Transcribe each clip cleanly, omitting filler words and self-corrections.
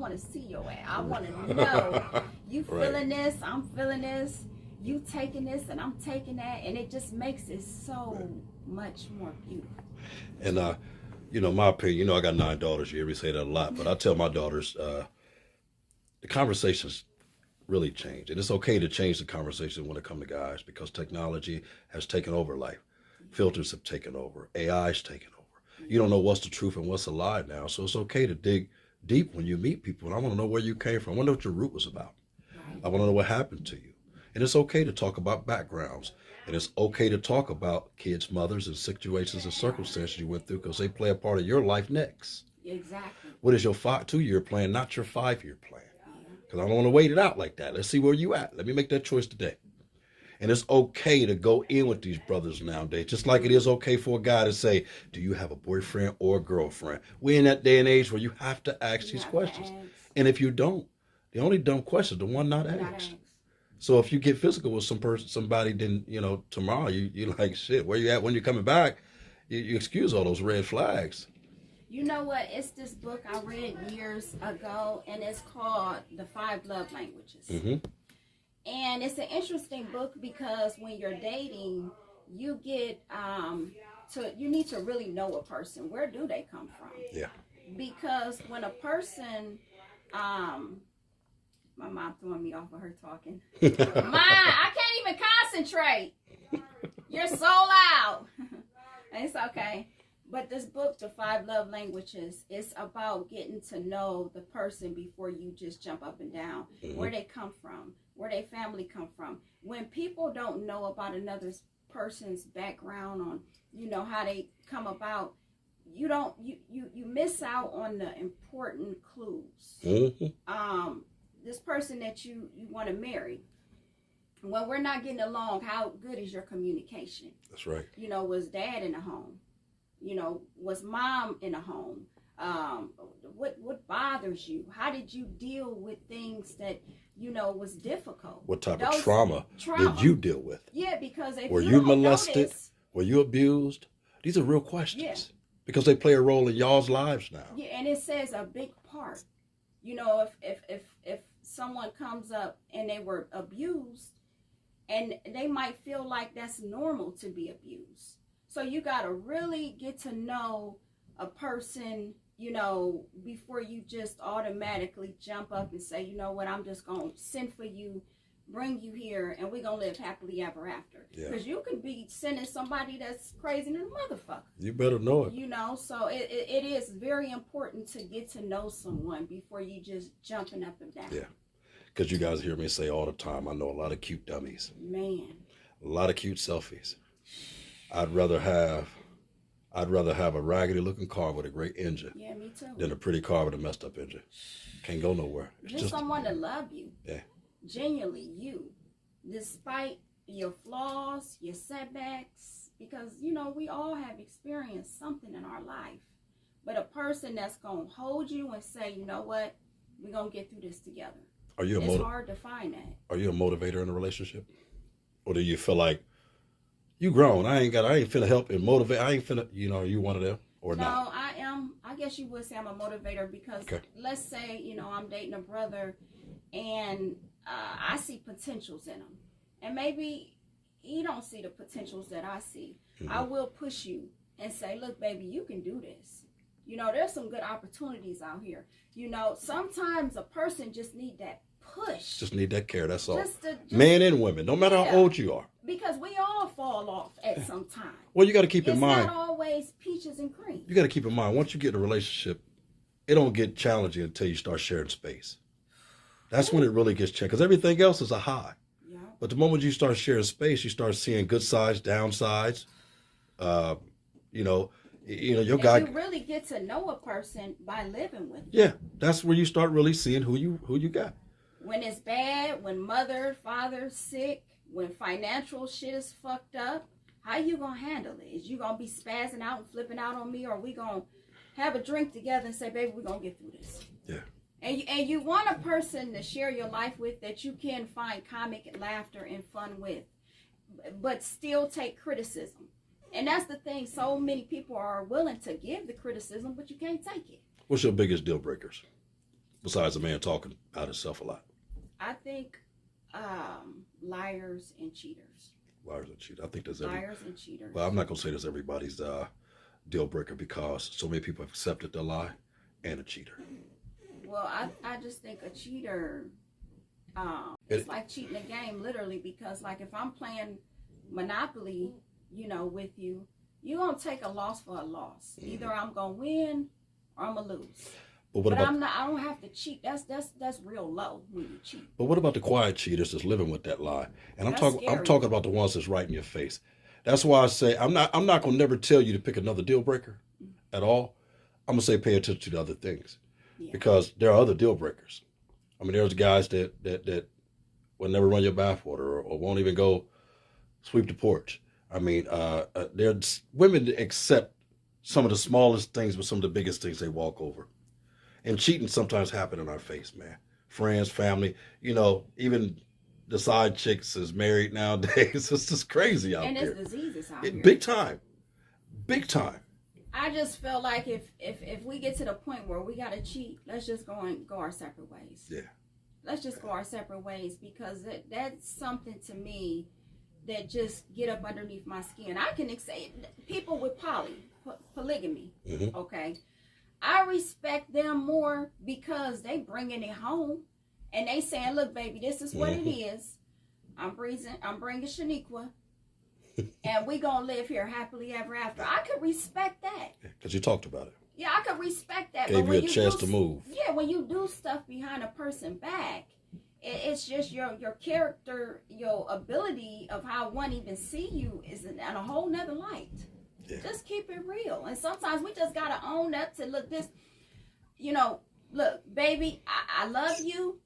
want to see your ass. I want to know you feeling this, I'm feeling this, you taking this, and I'm taking that, and it just makes it so much more beautiful. And you know, my opinion, you know, I got 9 daughters. You hear me say that a lot, but I tell my daughters, the conversations really change. And it's okay to change the conversation when it comes to guys, because technology has taken over life. Filters have taken over. AI's taken over. You don't know what's the truth and what's a lie now. So it's okay to dig deep when you meet people. And I want to know where you came from. I want to know what your root was about. Right. I want to know what happened to you. And it's okay to talk about backgrounds. And it's okay to talk about kids' mothers and situations and circumstances you went through, because they play a part of your life next. Exactly. What is your 2-year plan, not your 5-year plan? Because I don't want to wait it out like that. Let's see where you at. Let me make that choice today. And it's okay to go in with these brothers nowadays, just like it is okay for a guy to say, do you have a boyfriend or a girlfriend? We're in that day and age where you have to ask these questions. And if you don't, the only dumb question is the one not asked. So if you get physical with somebody, then, you know, tomorrow you like, shit, where you at when you're coming back? You excuse all those red flags. You know what? It's this book I read years ago, and it's called The 5 Love Languages. Mm-hmm. And it's an interesting book because when you're dating, you get you need to really know a person. Where do they come from? Yeah. Because when a person, my mom throwing me off of her talking. Mom, I can't even concentrate. You're so loud. It's okay. But this book, The 5 Love Languages, is about getting to know the person before you just jump up and down. Mm-hmm. Where they come from, where their family come from. When people don't know about another person's background, on, you know, how they come about, you miss out on the important clues. Mm-hmm. This person that you want to marry, when we're not getting along, how good is your communication? That's right. You know, was dad in the home? You know, was mom in a home? What bothers you? How did you deal with things that, you know, was difficult? What type of trauma did you deal with? Yeah, because if were you molested? Were you abused? These are real questions. Yeah. Because they play a role in y'all's lives now. Yeah, and it says a big part. You know, if someone comes up and they were abused, and they might feel like that's normal to be abused. So you got to really get to know a person, you know, before you just automatically jump up and say, you know what, I'm just going to send for you, bring you here, and we're going to live happily ever after. Because you could be sending somebody that's crazy than a motherfucker. You better know it. You know, so it is very important to get to know someone before you just jumping up and down. Yeah. Because you guys hear me say all the time, I know a lot of cute dummies. Man. A lot of cute selfies. I'd rather have a raggedy looking car with a great engine. Yeah, me too. Than a pretty car with a messed up engine. Can't go nowhere. It's just someone to love you. Yeah. Genuinely you. Despite your flaws, your setbacks. Because, you know, we all have experienced something in our life. But a person that's going to hold you and say, you know what, we're going to get through this together. It's hard to find that. Are you a motivator in a relationship? Or do you feel like, you grown, I ain't finna help and motivate, I ain't finna, you know, are you one of them or not? No, I am. I guess you would say I'm a motivator because let's say, you know, I'm dating a brother and I see potentials in him. And maybe he don't see the potentials that I see. Mm-hmm. I will push you and say, look, baby, you can do this. You know, there's some good opportunities out here. You know, sometimes a person just need that push. Just need that care, that's all. Men and women, no matter how old you are. Because we all fall off at some time. Well, you got to keep in mind. It's not always peaches and cream. You got to keep in mind, once you get in a relationship, it don't get challenging until you start sharing space. That's when it really gets challenging. Because everything else is a high. Yeah. But the moment you start sharing space, you start seeing good sides, downsides. You know, your guy. You really get to know a person by living with them. Yeah, that's where you start really seeing who you got. When it's bad, when mother, father's sick, when financial shit is fucked up, how you gonna handle it? Is you gonna be spazzing out and flipping out on me, or we gonna have a drink together and say, baby, we're gonna get through this? Yeah. And you want a person to share your life with that you can find comic laughter and fun with, but still take criticism. And that's the thing. So many people are willing to give the criticism, but you can't take it. What's your biggest deal breakers? besides a man talking about himself a lot? I think liars and cheaters. Liars and cheaters. I think that's Liars and cheaters. Well, I'm not gonna say that's everybody's deal breaker because so many people have accepted the lie and a cheater. Well, I just think a cheater, it's like cheating a game, literally, because like if I'm playing Monopoly, with you, you're going to take a loss for a loss. Mm-hmm. Either I'm going to win or I'm going to lose. But I don't have to cheat. That's real low when you cheat. But what about the quiet cheaters that's living with that lie? And I'm talking about the ones that's right in your face. That's why I say I'm not going to never tell you to pick another deal breaker at all. I'm going to say pay attention to the other things. Yeah. Because there are other deal breakers. I mean, there's guys that will never run your bathwater or won't even go sweep the porch. I mean, there's women that accept some of the smallest things, but some of the biggest things they walk over. And cheating sometimes happen in our face, man. Friends, family, even the side chicks is married nowadays. It's just crazy out there. And it's diseases out here. Big time. Big time. I just feel like if we get to the point where we got to cheat, let's just go our separate ways. Yeah. Let's just go our separate ways because that's something to me that just get up underneath my skin. I can say people with polygamy, mm-hmm. Okay? I respect them more because they bringing it home and they saying, look, baby, this is what mm-hmm. it is. I'm bringing Shaniqua. And we gonna live here happily ever after. I could respect that. Because you talked about it. Yeah, I could respect that. Gave you a chance to move. Yeah, when you do stuff behind a person back, it's just your character, your ability of how one even see you is in a whole nother light. Yeah. Just keep it real. And sometimes we just gotta own up to look, baby, I love you,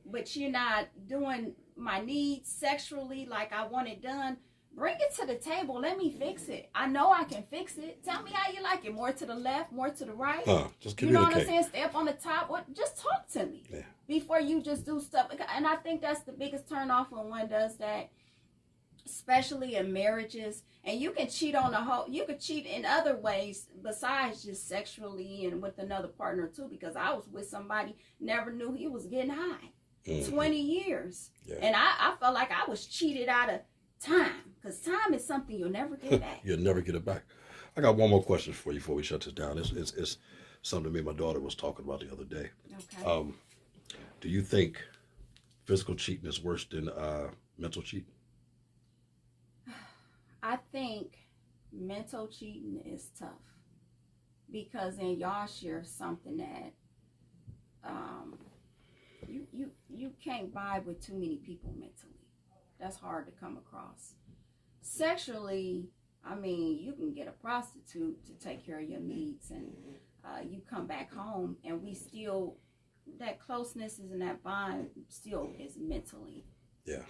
but you're not doing my needs sexually like I want it done. Bring it to the table. Let me fix it. I know I can fix it. Tell me how you like it. More to the left, more to the right. Just give me the cake. You know what I'm saying? Stay up on the top. Just talk to me before you just do stuff. And I think that's the biggest turn off when one does that, especially in marriages. And you can cheat you could cheat in other ways besides just sexually and with another partner too, because I was with somebody, never knew he was getting high. Mm-hmm. 20 years. Yeah. And I felt like I was cheated out of time, because time is something you'll never get back. You'll never get it back. I got one more question for you before we shut this down. It's something me and my daughter was talking about the other day. Okay. Do you think physical cheating is worse than mental cheating? I think mental cheating is tough because then y'all share something that you can't vibe with too many people mentally. That's hard to come across. Sexually, I mean, you can get a prostitute to take care of your needs, and you come back home, and we still, that closeness is in that bond still is mentally. Yeah.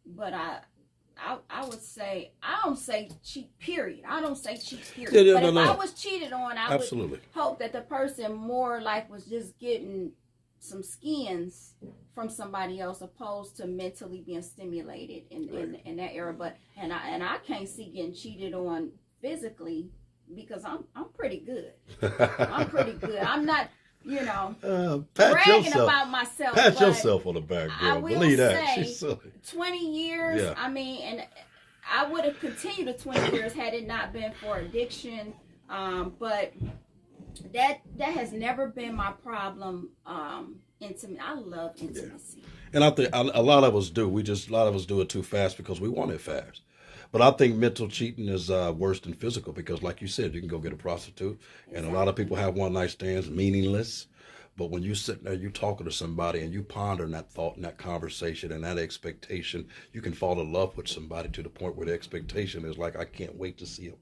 But I would say, I don't say cheat, period. I don't say cheat, period. Yeah, but if I was cheated on, I Absolutely. would hope that the person more like was just getting some skins from somebody else opposed to mentally being stimulated in that era. But and I can't see getting cheated on physically because I'm pretty good. I'm pretty good. I'm not, bragging about myself. Pat yourself on the back, girl. I will Believe say, that. She's silly. 20 years, yeah. I mean, and I would have continued the 20 years had it not been for addiction. But that has never been my problem. Intimate. I love intimacy. Yeah. And I think a lot of us do. A lot of us do it too fast because we want it fast. But I think mental cheating is worse than physical because, like you said, you can go get a prostitute, and a lot of people have one night stands, meaningless. But when you sit there, you're talking to somebody, and you ponder that thought and that conversation and that expectation, you can fall in love with somebody to the point where the expectation is like, I can't wait to see them.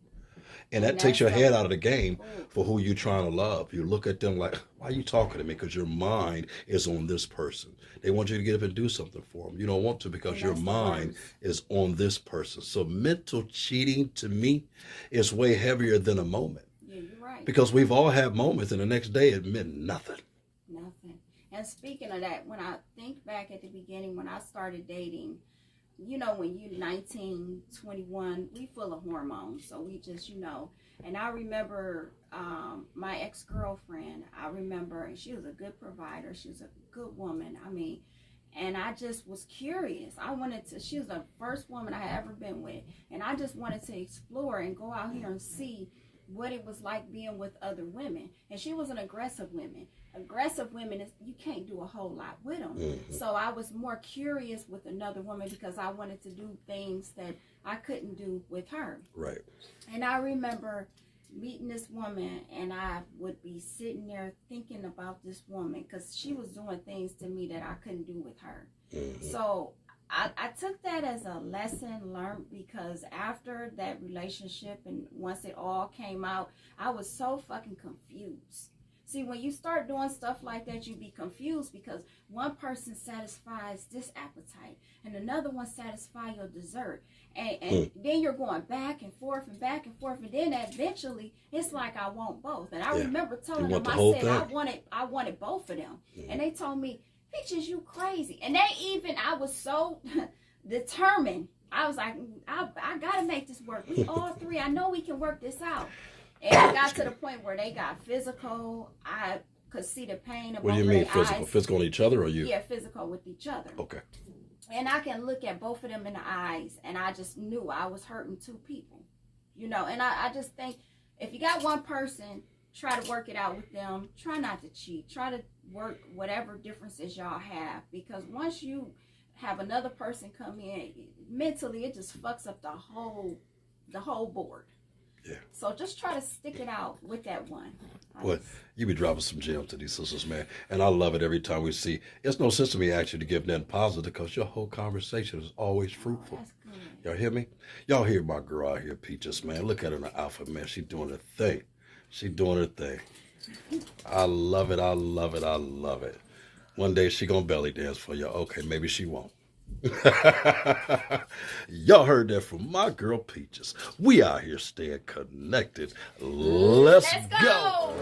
And that takes your head out of the game for who you're trying to love. You look at them like, why are you talking to me? Because your mind is on this person. They want you to get up and do something for them. You don't want to because your mind is on this person. So mental cheating to me is way heavier than a moment. Yeah, you're right. Because we've all had moments and the next day it meant nothing. Nothing. And speaking of that, when I think back at the beginning when I started dating, you know, when you're 19, 21, we full of hormones. So we just, you know, and I remember my ex-girlfriend, and she was a good provider. She was a good woman. I mean, and I just was curious. She was the first woman I had ever been with. And I just wanted to explore and go out here and see what it was like being with other women. And she was an aggressive woman. Aggressive women, you can't do a whole lot with them. Mm-hmm. So I was more curious with another woman because I wanted to do things that I couldn't do with her. Right. And I remember meeting this woman, and I would be sitting there thinking about this woman because she was doing things to me that I couldn't do with her. Mm-hmm. So I took that as a lesson learned, because after that relationship and once it all came out, I was so fucking confused. See, when you start doing stuff like that, you be confused because one person satisfies this appetite and another one satisfies your dessert. And then you're going back and forth and back and forth. And then eventually it's like, I want both. And I remember telling them, I said, I wanted both of them. And they told me, Peaches, you crazy. And I was so determined. I was like, I got to make this work. We all three, I know we can work this out. And it got to the point where they got physical. I could see the pain of both of their eyes. What do you mean physical? Physical on each other or you? Yeah, physical with each other. Okay. And I can look at both of them in the eyes, and I just knew I was hurting two people. You know, and I just think if you got one person, try to work it out with them. Try not to cheat. Try to work whatever differences y'all have. Because once you have another person come in, mentally it just fucks up the whole board. Yeah. So just try to stick it out with that one. Boy, you be dropping some gems to these sisters, man. And I love it every time we see. It's no sense to me actually to give them positive because your whole conversation is always fruitful. That's good. Y'all hear me? Y'all hear my girl out here, Peaches, man. Look at her in the outfit, man. She doing her thing. She doing her thing. I love it. I love it. I love it. One day she gonna belly dance for you. Okay, maybe she won't. Y'all heard that from my girl Peaches. We out here staying connected. Let's go.